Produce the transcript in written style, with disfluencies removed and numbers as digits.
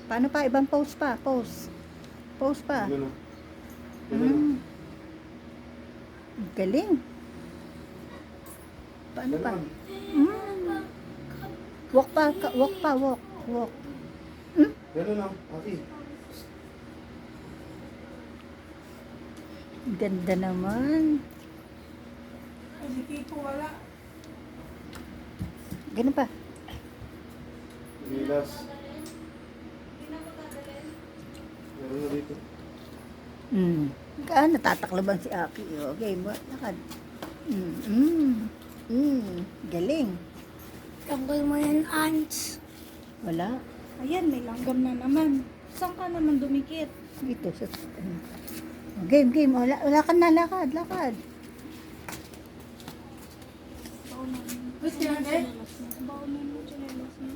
Paano pa? Ibang pose pa. Pose. Pose pa. Ganun. Ganun. Mm. Galing. Paano pa? Ganun. Mm. Walk pa. Walk pa. Walk. Walk. Ganun lang. Aki. Ganda naman. Hindi ko wala. Ganun pa. Gilas. Meron na dito. Mm. Natataklaban si Aki. Okay, lakad. Galing. Tanggal mo yan, ants. Wala. Ayan, may langgam na naman. Saan ka naman dumikit? Dito sa... Game. Wala ka na. Lakad. Gusto mo, Baon mo, chinelas mo.